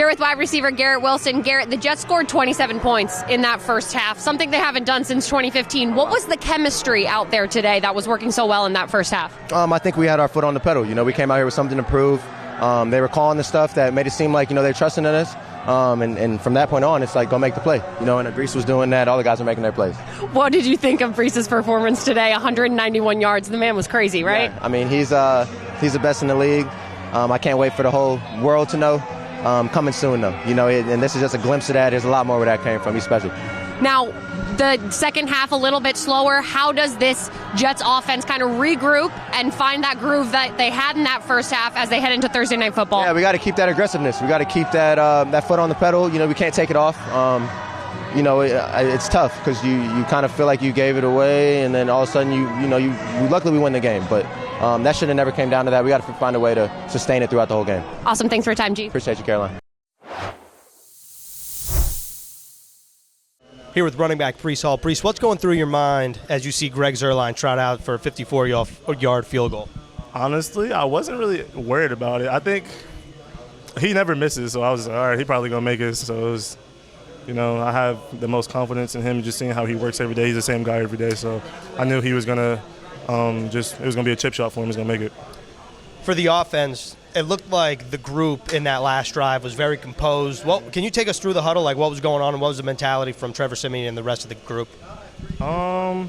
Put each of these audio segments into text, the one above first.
here with wide receiver Garrett Wilson. Garrett, the Jets scored 27 points in that first half, something they haven't done since 2015. What was the chemistry out there today that was working so well in that first half? I think we had our foot on the pedal. We came out here with something to prove. They were calling the stuff that made it seem like, they're trusting in us. And from that point on, it's like, go make the play. And Breece was doing that. All the guys were making their plays. What did you think of Breece's performance today? 191 yards. The man was crazy, right? Yeah. He's the best in the league. I can't wait for the whole world to know. Coming soon, though. And this is just a glimpse of that. There's a lot more where that came from. He's special. Now, the second half a little bit slower. How does this Jets offense kind of regroup and find that groove that they had in that first half as they head into Thursday Night Football? Yeah, we got to keep that aggressiveness. We got to keep that foot on the pedal. We can't take it off. It's tough because you kind of feel like you gave it away, and then all of a sudden luckily we win the game. But that should have never came down to that. We got to find a way to sustain it throughout the whole game. Awesome. Thanks for your time, G. Appreciate you, Caroline. Here with running back Breece Hall. Breece, what's going through your mind as you see Greg Zuerlein trot out for a 54-yard field goal? Honestly, I wasn't really worried about it. I think he never misses, so I was like, all right, he probably going to make it. So it was, I have the most confidence in him just seeing how he works every day. He's the same guy every day, so I knew he was going to it was going to be a chip shot for him. He was going to make it. For the offense, it looked like the group in that last drive was very composed. Can you take us through the huddle, like what was going on and what was the mentality from Trevor Siemian and the rest of the group? I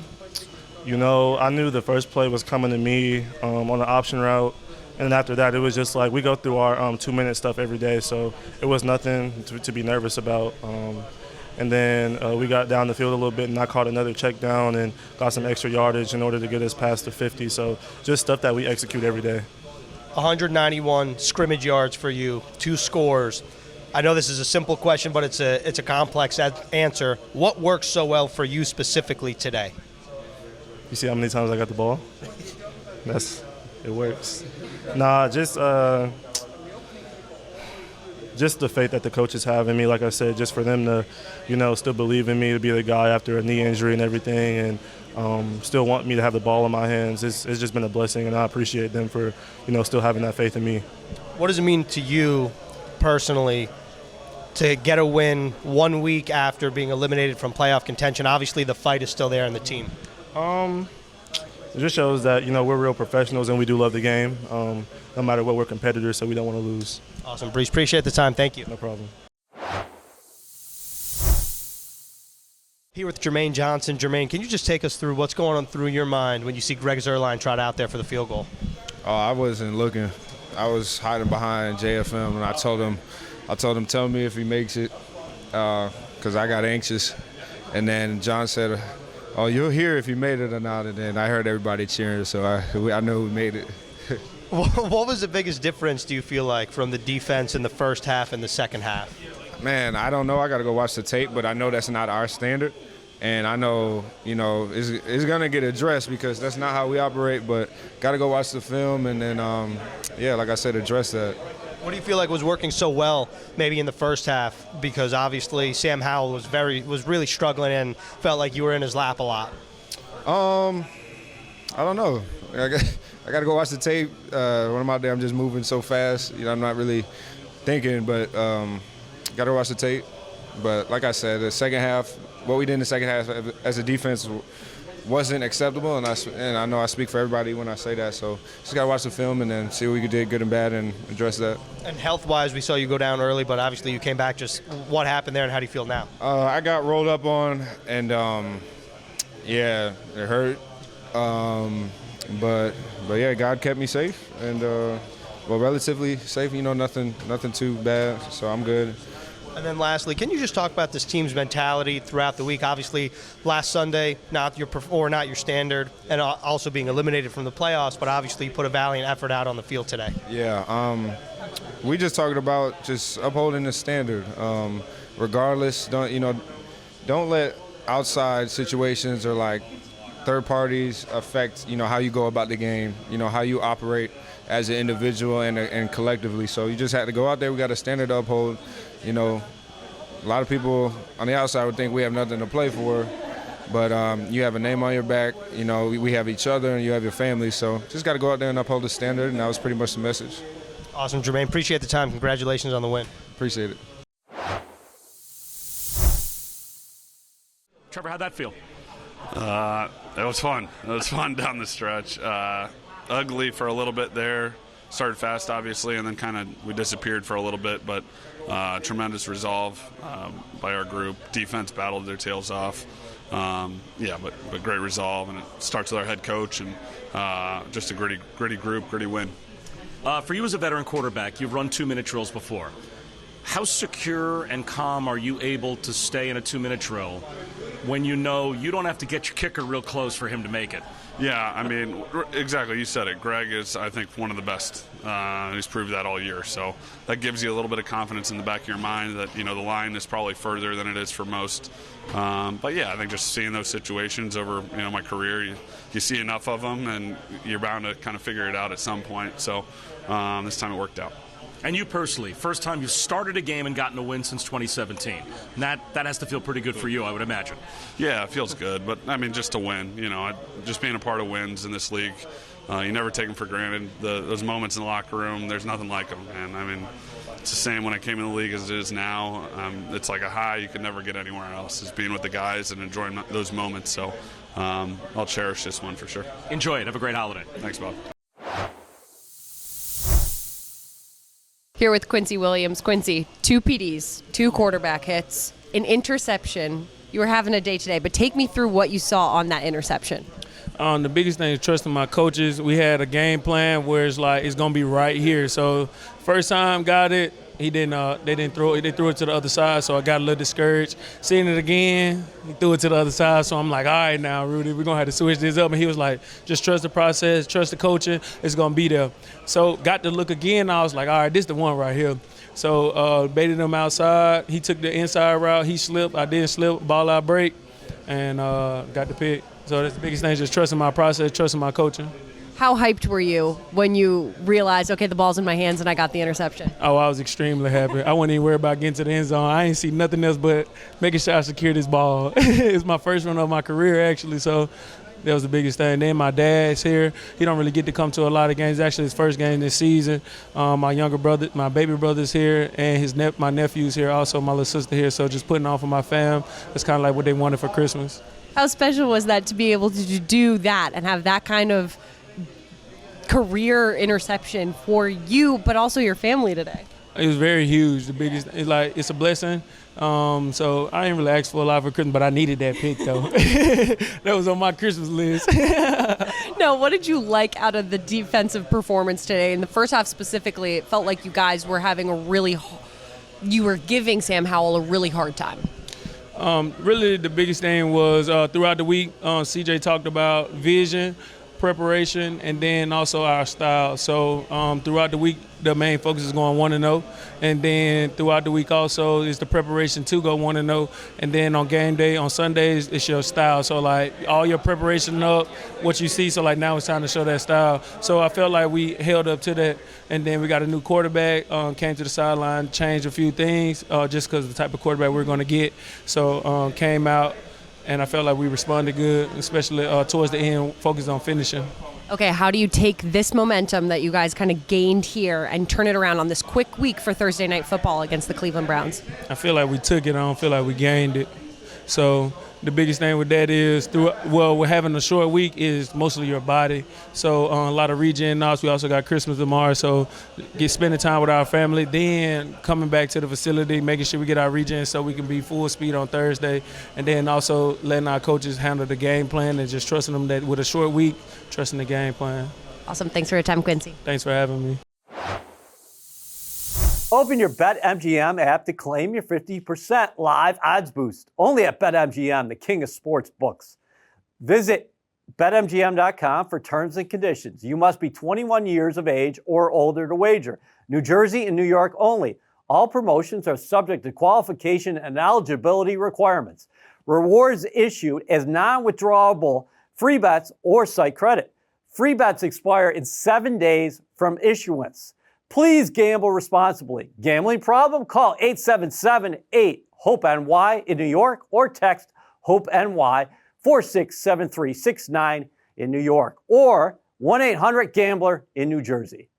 knew the first play was coming to me on the option route. And then after that, it was just like we go through our 2-minute stuff every day, so it was nothing to be nervous about. And then we got down the field a little bit, and I caught another check down and got some extra yardage in order to get us past the 50. So just stuff that we execute every day. 191 scrimmage yards for you, 2 scores. I know this is a simple question, but it's a complex answer. What works so well for you specifically today? You see how many times I got the ball? It works. Nah, just the faith that the coaches have in me. Like I said, just for them to, still believe in me to be the guy after a knee injury and everything, and still want me to have the ball in my hands. It's just been a blessing, and I appreciate them for, still having that faith in me. What does it mean to you personally to get a win 1 week after being eliminated from playoff contention? Obviously, the fight is still there in the team. It just shows that, we're real professionals and we do love the game. No matter what, we're competitors, so we don't want to lose. Awesome, Breece. Appreciate the time. Thank you. No problem. Here with Jermaine Johnson. Jermaine, can you just take us through what's going on through your mind when you see Greg Zuerlein trot out there for the field goal? Oh, I wasn't looking. I was hiding behind JFM, and I told him, tell me if he makes it, because I got anxious. And then John said, oh, you'll hear if he made it or not. And then I heard everybody cheering, so I know we made it. What was the biggest difference, do you feel like, from the defense in the first half and the second half? Man, I don't know. I got to go watch the tape, but I know that's not our standard. And I know, it's going to get addressed because that's not how we operate, but got to go watch the film and then, like I said, address that. What do you feel like was working so well maybe in the first half? Because obviously Sam Howell was really struggling and felt like you were in his lap a lot. I don't know. I got to go watch the tape. When I'm out there, I'm just moving so fast. I'm not really thinking, but got to watch the tape. But like I said, the second half, what we did in the second half as a defense wasn't acceptable, and I know I speak for everybody when I say that. So just got to watch the film and then see what we did good and bad and address that. And health-wise, we saw you go down early, but obviously you came back. Just what happened there and how do you feel now? I got rolled up on, and it hurt. But yeah, God kept me safe and relatively safe. Nothing too bad, so I'm good. And then lastly, can you just talk about this team's mentality throughout the week? Obviously, last Sunday, not your standard, and also being eliminated from the playoffs, but obviously you put a valiant effort out on the field today. Yeah, we just talking about just upholding the standard. Regardless, don't let outside situations or like third parties affect how you go about the game. How you operate as an individual and collectively. So you just had to go out there. We got a standard to uphold. A lot of people on the outside would think we have nothing to play for, but you have a name on your back. We have each other and you have your family. So just got to go out there and uphold the standard, and that was pretty much the message. Awesome, Jermaine. Appreciate the time. Congratulations on the win. Appreciate it. Trevor, how'd that feel? It was fun. It was fun down the stretch. Ugly for a little bit there. Started fast, obviously, and then we disappeared for a little bit. But tremendous resolve by our group. Defense battled their tails off. But great resolve, and it starts with our head coach and just a gritty group, gritty win. For you as a veteran quarterback, you've run 2-minute drills before. How secure and calm are you able to stay in a 2-minute drill when you know you don't have to get your kicker real close for him to make it? Yeah, I mean, exactly. You said it. Greg is, I think, one of the best. He's proved that all year. So that gives you a little bit of confidence in the back of your mind that, the line is probably further than it is for most. But, yeah, I think just seeing those situations over, my career, you see enough of them, and you're bound to kind of figure it out at some point. So this time it worked out. And you personally, first time you've started a game and gotten a win since 2017. And that has to feel pretty good for you, I would imagine. Yeah, it feels good. But, I mean, just to win, just being a part of wins in this league, you never take them for granted. Those moments in the locker room, there's nothing like them. And, I mean, it's the same when I came in the league as it is now. It's like a high you could never get anywhere else, is being with the guys and enjoying those moments. So I'll cherish this one for sure. Enjoy it. Have a great holiday. Thanks, Bob. Here with Quincy Williams. Quincy, 2 PDs, 2 quarterback hits, an interception. You were having a day today, but take me through what you saw on that interception. The biggest thing is trusting my coaches. We had a game plan where it's like it's gonna be right here. So first time got it, they didn't throw it. They threw it to the other side, so I got a little discouraged. Seeing it again, he threw it to the other side, so I'm like, all right now, Rudy, we're gonna have to switch this up. And he was like, just trust the process, trust the coaching, it's gonna be there. So got to look again, I was like, all right, this is the one right here. So baited him outside. He took the inside route. He slipped. I didn't slip. Ball out break, and got the pick. So that's the biggest thing, just trusting my process, trusting my coaching. How hyped were you when you realized, okay, the ball's in my hands and I got the interception? Oh, I was extremely happy. I wasn't even worried about getting to the end zone. I ain't see nothing else but making sure I secure this ball. It's my first one of my career, actually, so that was the biggest thing. Then my dad's here. He don't really get to come to a lot of games. Actually, his first game this season. My younger brother, my baby brother's here, and my nephew's here, also my little sister here. So just putting on for my fam. It's kind of like what they wanted for Christmas. How special was that to be able to do that and have that kind of career interception for you, but also your family today? It was very huge. The biggest, it's a blessing. So I didn't really ask for a lot for Christmas, but I needed that pick though. That was on my Christmas list. No, what did you like out of the defensive performance today? In the first half specifically, it felt like you guys were having you were giving Sam Howell a really hard time. Really, the biggest thing was throughout the week, CJ talked about vision, preparation, and then also our style. So throughout the week, the main focus is going 1-0, and then throughout the week also is the preparation to go 1-0, and then on game day on Sundays it's your style. So like all your preparation up, what you see. So like now it's time to show that style. So I felt like we held up to that, and then we got a new quarterback, came to the sideline, changed a few things just because of the type of quarterback we're going to get. So came out. And I felt like we responded good, especially towards the end, focused on finishing. Okay, how do you take this momentum that you guys kind of gained here and turn it around on this quick week for Thursday Night Football against the Cleveland Browns? I feel like we took it. I don't feel like we gained it. So the biggest thing with that is, we're having a short week is mostly your body. So a lot of regen knocks. We also got Christmas tomorrow, so spending time with our family. Then coming back to the facility, making sure we get our regen so we can be full speed on Thursday. And then also letting our coaches handle the game plan and just trusting them that with a short week, trusting the game plan. Awesome. Thanks for your time, Quincy. Thanks for having me. Open your BetMGM app to claim your 50% live odds boost. Only at BetMGM, the king of sports books. Visit BetMGM.com for terms and conditions. You must be 21 years of age or older to wager. New Jersey and New York only. All promotions are subject to qualification and eligibility requirements. Rewards issued as non-withdrawable free bets or site credit. Free bets expire in 7 days from issuance. Please gamble responsibly. Gambling problem? Call 877-8-HOPE-NY in New York or text HOPE-NY 467369 in New York or 1-800-GAMBLER in New Jersey.